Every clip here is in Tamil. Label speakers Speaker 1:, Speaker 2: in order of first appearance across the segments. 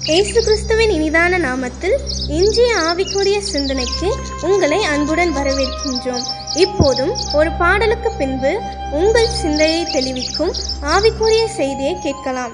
Speaker 1: இயேசு கிறிஸ்துவின் இனிதான நாமத்தில் இன்றைய ஆவிக்குரிய சிந்தனைக்கு உங்களை அன்புடன் வரவேற்கின்றோம். இப்போதும் ஒரு பாடலுக்கு பின்பு உங்கள் சிந்தையை தெளிவிக்கும் ஆவிக்குரிய செய்தியை கேட்கலாம்.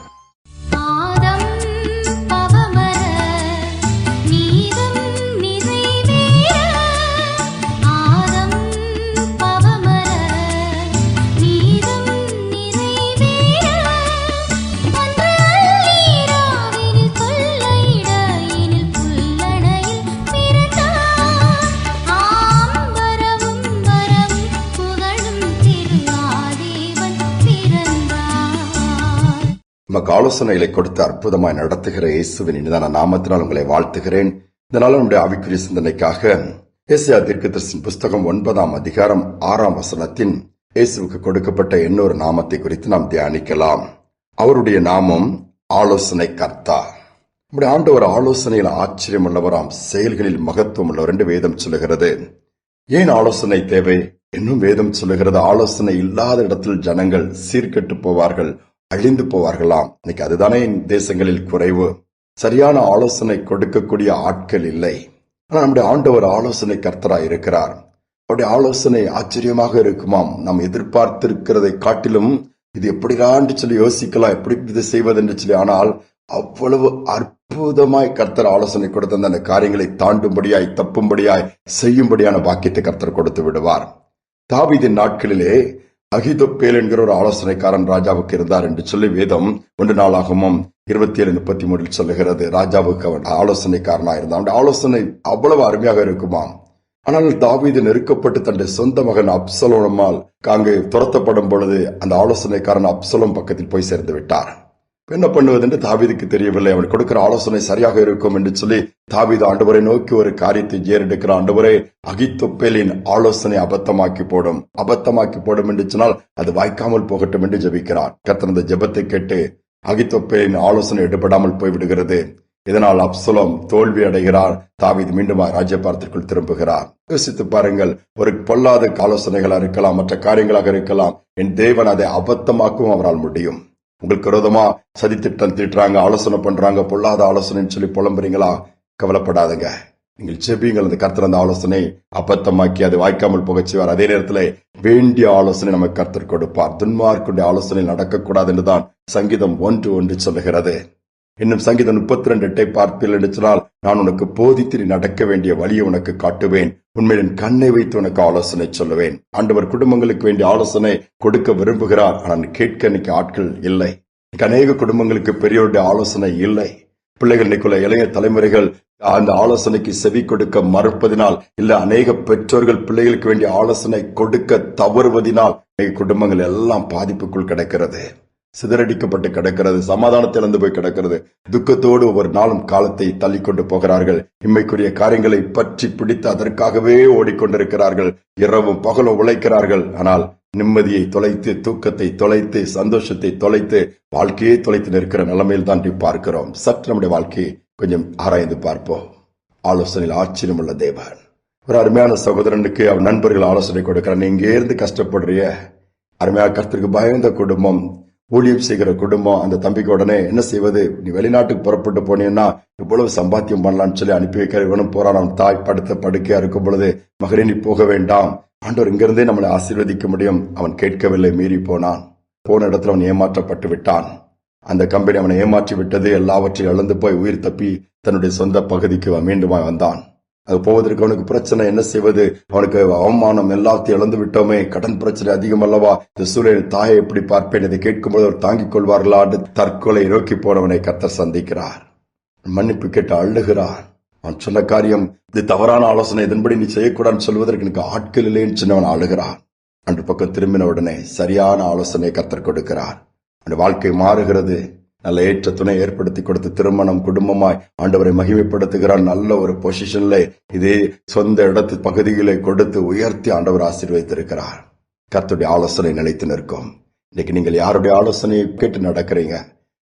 Speaker 2: நமக்கு ஆலோசனைகளை கொடுத்து அற்புதமாய் நடத்துகிற இயேசுவின் இனிதான நாமத்தினால் உங்களை வாழ்த்துகிறேன். இதனால நம்முடைய ஆவிக்குரிய சிந்தனைக்காக ஏசாயா தீர்க்கதரிசியின் புஸ்தகம் 9ஆம் அதிகாரம் 6ஆம் வசனத்தின் இயேசுவுக்கு கொடுக்கப்பட்ட இன்னொரு நாமத்தை குறித்து நாம் தியானிக்கலாம். அவருடைய நாமம் ஆலோசனை கர்த்தா. நம்முடைய ஆண்டவர் ஆலோசனையில் ஆச்சரியம் உள்ளவராம், செயல்களில் மகத்துவம் உள்ளவர் என்று வேதம் சொல்லுகிறது. ஏன் ஆலோசனை தேவை? இன்னும் வேதம் சொல்லுகிறது, ஆலோசனை இல்லாத இடத்தில் ஜனங்கள் சீர்கெட்டு போவார்கள், அழிந்து போவார்களாம். இன்னைக்கு அதுதானே தேசங்களில் குறைவு. சரியான ஆலோசனை கொடுக்கக்கூடிய ஆட்கள் இல்லை. ஆனா நம்முடைய ஆண்டவர் ஆலோசனை கர்த்தராய் இருக்கிறார். அவருடைய ஆலோசனை ஆச்சரியமாக இருக்குமாம். நாம் எதிர்பார்த்திருக்கிறதை காட்டிலும் இது எப்படிதான் சொல்லி யோசிக்கலாம், எப்படி இது செய்வது என்று சொல்லி. ஆனால் அவ்வளவு அற்புதமாய் கர்த்தர் ஆலோசனை கொடுத்த அந்த காரியங்களை தாண்டும்படியாய், தப்பும்படியாய், செய்யும்படியான பாக்கியத்தை கர்த்தர் கொடுத்து விடுவார். தாவீதின் நாட்களிலே அகிதோப்பேல் என்கிற ஒரு ஆலோசனைக்காரன் ராஜாவுக்கு இருந்தார் என்று சொல்லி வேதம் 1 நாளாகமம் 27:33 சொல்லுகிறது. ராஜாவுக்கு அவன் ஆலோசனைக்காரனா இருந்தான். அவன் ஆலோசனை அவ்வளவு அருமையாக இருக்குமாம். ஆனால் தாவீது நெருக்கப்பட்டு தன்னுடைய சொந்த மகன் அப்சலோமால் அங்கு துரத்தப்படும் பொழுது அந்த ஆலோசனைக்காரன் அப்சலோம் பக்கத்தில் போய் சேர்ந்து விட்டார். என்ன பண்ணுவது என்று தாவீதுக்கு தெரியவில்லை. அவன் கொடுக்கிற ஆலோசனை சரியாக இருக்கும் என்று சொல்லி தாவீது ஆண்டவரை நோக்கி ஒரு காரியத்தை ஏறெடுக்கிறான். ஆண்டவரே, அகித்தோப்பேலின் ஆலோசனை அபத்தமாக்கி போடும் என்று சொன்னால் அது வாய்க்காமல் போகட்டும் என்று ஜெபிக்கிறான். கர்த்தர் அந்த ஜெபத்தை கேட்டு அகித்தோப்பேலின் ஆலோசனை எடுபடாமல் போய்விடுகிறது. இதனால் அப்சலோம் தோல்வி அடைகிறார். தாவீது மீண்டும் ராஜ்யபாரத்திற்குள் திரும்புகிறார். யோசித்து பாருங்கள், ஒரு பொல்லாத ஆலோசனைகளாக இருக்கலாம், மற்ற காரியங்களாக இருக்கலாம். என் தேவன் அதை அபத்தமாக்கவும் அவரால் முடியும். உங்களுக்கு விரோதமா சதித்திட்டம் தீட்டுறாங்க, ஆலோசனை பண்றாங்க, பொல்லாத ஆலோசனைன்னு சொல்லி புலம்புறீங்களா? கவலைப்படாதுங்க. நீங்கள் செபியுங்கள். அந்த கர்த்தர் அந்த ஆலோசனை அபத்தமாக்கி அது வாய்க்காமல் போக செய்வார். அதே நேரத்தில் வேண்டிய ஆலோசனை நமக்கு கர்த்தர் கொடுப்பார். துன்மார்க்குடைய ஆலோசனை நடக்கக்கூடாது என்றுதான் சங்கீதம் 1:1 சொல்லுகிறது. இன்னும் சங்கீதம் 32:8 பார்ப்பீர்கள் என்று சொன்னால், நான் உனக்கு போதித்து நீ நடக்க வேண்டிய வழியை உனக்கு காட்டுவேன், உண்மையின் கண்ணை வைத்து உனக்கு ஆலோசனை சொல்லுவேன். ஆண்டவர் குடும்பங்களுக்கு வேண்டிய ஆலோசனை கொடுக்க விரும்புகிறார். ஆனால் கேட்க இன்னைக்கு ஆட்கள் இல்லை. அநேக குடும்பங்களுக்கு பெரியோருடைய ஆலோசனை இல்லை. பிள்ளைகள் இன்னைக்குள்ள இளைய தலைமுறைகள் அந்த ஆலோசனைக்கு செவி கொடுக்க மறுப்பதினால், இல்ல அநேக பெற்றோர்கள் பிள்ளைகளுக்கு வேண்டிய ஆலோசனை கொடுக்க தவறுவதினால் குடும்பங்கள் எல்லாம் பாதிப்புக்குள் கிடக்கிறது, சிதறடிக்கப்பட்டு கிடக்கிறது, சமாதானத்தை இழந்து போய் கிடக்கிறது. துக்கத்தோடு ஒவ்வொரு நாளும் காலத்தை தள்ளிக்கொண்டு போகிறார்கள். இம்மைக்குரிய காரியங்களை பற்றி பிடித்து அதற்காகவே ஓடிக்கொண்டிருக்கிறார்கள். இரவும் பகலும் உழைக்கிறார்கள். ஆனால் நிம்மதியை தொலைத்து, தூக்கத்தை தொலைத்து, சந்தோஷத்தை தொலைத்து, வாழ்க்கையை தொலைத்து நிற்கிற நிலைமையில் தான் பார்க்கிறோம். சற்று நம்முடைய வாழ்க்கையை கொஞ்சம் ஆராய்ந்து பார்ப்போம். ஆலோசனையில் ஆச்சரியம் உள்ள தேவன். ஒரு அருமையான சகோதரனுக்கு அவன் நண்பர்கள் ஆலோசனை கொடுக்கிறான். நீ இங்கே இருந்து கஷ்டப்படுறிய, அருமையாக கர்த்தருக்கு பயந்த குடும்பம், ஊழியம் செய்கிற குடும்பம். அந்த தம்பிக்கு உடனே என்ன செய்வது? நீ வெளிநாட்டுக்கு புறப்பட்டு போனீங்கன்னா இவ்வளவு சம்பாத்தியம் பண்ணலாம்னு சொல்லி அனுப்பி வைக்க இவனும் போறான். தாய் படுக்கையா இருக்கும் பொழுது, மகனே நீ போக வேண்டாம், ஆண்டவர் இங்கிருந்தே நம்மளை ஆசீர்வதிக்க முடியும். அவன் கேட்கவில்லை, மீறி போனான். போன இடத்துல அவன் ஏமாற்றப்பட்டு விட்டான். அந்த கம்பெனி அவனை ஏமாற்றி விட்டது. எல்லாவற்றையும் இழந்து போய் உயிர் தப்பி தன்னுடைய சொந்த பகுதிக்கு மீண்டும் வந்தான். அது போவதற்கு அவனுக்கு பிரச்சனை. என்ன செய்வது? அவனுக்கு அவமானம், எல்லாத்தையும் இழந்து விட்டோமே, கடன் பிரச்சனை அதிகம் அல்லவா, இந்த சூழலில் தாயை எப்படி பார்ப்பேன், இதை கேட்கும்போது அவர் தாங்கிக் கொள்வார்களா? தற்கொலை நோக்கி போனவனை கர்த்தர் சந்திக்கிறார். மன்னிப்பு கேட்டு அழுகிறான். அவன் சொன்ன காரியம் இது தவறான ஆலோசனை, இதன்படி நீ செய்யக்கூடாதுன்னு சொல்வதற்கு எனக்கு ஆட்கள் இல்லைன்னு சொன்னவன் அழுகிறான். அன்று பக்கம் திரும்பின உடனே சரியான ஆலோசனை கர்த்தர் கொடுக்கிறார். அவன் வாழ்க்கை மாறுகிறது. நல்ல ஏற்ற துணை ஏற்படுத்தி கொடுத்து திருமணம், குடும்பமாய் ஆண்டவரை மகிமைப்படுத்துகிறான். நல்ல ஒரு பொசிஷன்ல இதே சொந்த இடத்து பகுதிகளை கொடுத்து உயர்த்தி ஆண்டவர் ஆசீர்வதித்திருக்கிறார். கர்த்தருடைய ஆலோசனை நிலைத்து நிற்கும். இன்னைக்கு நீங்கள் யாருடைய ஆலோசனையை கேட்டு நடக்கிறீங்க?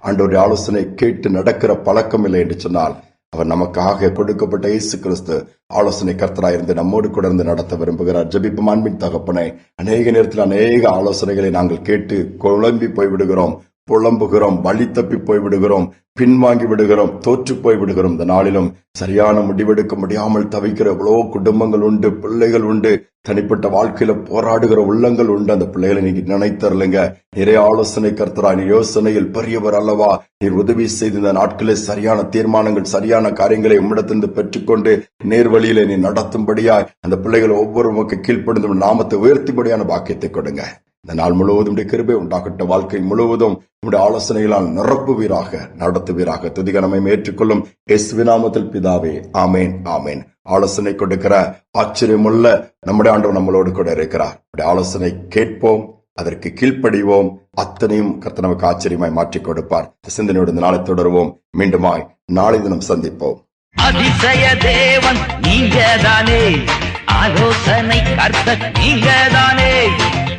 Speaker 2: ஆண்டவருடைய ஆலோசனை கேட்டு நடக்கிற பழக்கம் இல்லை என்று சொன்னால், அவர் நமக்காக கொடுக்கப்பட்ட இயேசு கிறிஸ்து ஆலோசனை கர்த்தராயிருந்து நம்மோடு கூட இருந்து நடத்த விரும்புகிறார். ஜெபிப்போம். அன்பின் தகப்பனே, அநேக நேரத்தில் அநேக ஆலோசனைகளை நாங்கள் கேட்டு குழம்பி போய்விடுகிறோம். புலம்புகிறோம், வழி தப்பி போய்விடுகிறோம், பின்வாங்கி விடுகிறோம், தோற்று போய் விடுகிறோம். இந்த நாளிலும் சரியான முடிவெடுக்க முடியாமல் தவிக்கிற எவ்வளோ குடும்பங்கள் உண்டு, பிள்ளைகள் உண்டு, தனிப்பட்ட வாழ்க்கையில போராடுகிற உள்ளங்கள் உண்டு. அந்த பிள்ளைகளை நீங்க நினைத்தரலுங்க. நிறைய ஆலோசனை கர்த்தரா, நீ யோசனையில் பெரியவர் அல்லவா, நீர் உதவி செய்து இந்த நாட்களில் சரியான தீர்மானங்கள், சரியான காரியங்களை உம்மிடத்திலிருந்து பெற்றுக்கொண்டு நேர்வழியில நீ நடத்தும்படியா அந்த பிள்ளைகள் ஒவ்வொரு கீழ்ப்படுத்தும் நாமத்தை உயர்த்திபடியான பாக்கியத்தை கொடுங்க. இந்த நாள் முழுவதும் கிருபை உண்டாகட்ட, வாழ்க்கை முழுவதும் உடைய ஆலோசனைகளால் நிரப்புவீராக, நடத்துவீராக. துதிகனமை ஏற்றுக்கொள்ளும் இயேசுவின் நாமத்தில் பிதாவே, ஆமேன், ஆமேன். ஆலோசனை கொடுக்கிற ஆச்சரியமுள்ள நம்முடைய ஆண்டவர் நம்மளோடு கூட இருக்கிறார். ஆலோசனை கேட்போம், அதற்கு கீழ்ப்படிவோம், அத்தனையும் கர்த்தர் நமக்கு ஆச்சரியமாய் மாற்றிக் கொடுப்பார். சிந்தனையோடு இந்த நாளை தொடருவோம். மீண்டுமாய் நாளை தினம் சந்திப்போம்.
Speaker 3: அதிசய தேவன் நீங்கதானே, ஆலோசனை கர்த்தர் நீங்கதானே.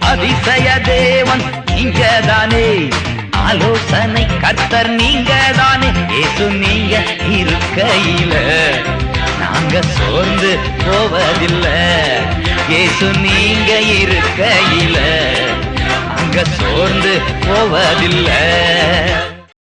Speaker 3: அதிசய தேவன் நீங்கதானே, ஆலோசனை கர்த்தர் நீங்கதானே. இயேசு நீங்க இருக்கையில நாங்க சோர்ந்து போவதில்லை. இயேசு நீங்க இருக்கையில நாங்க சோர்ந்து போவதில்லை.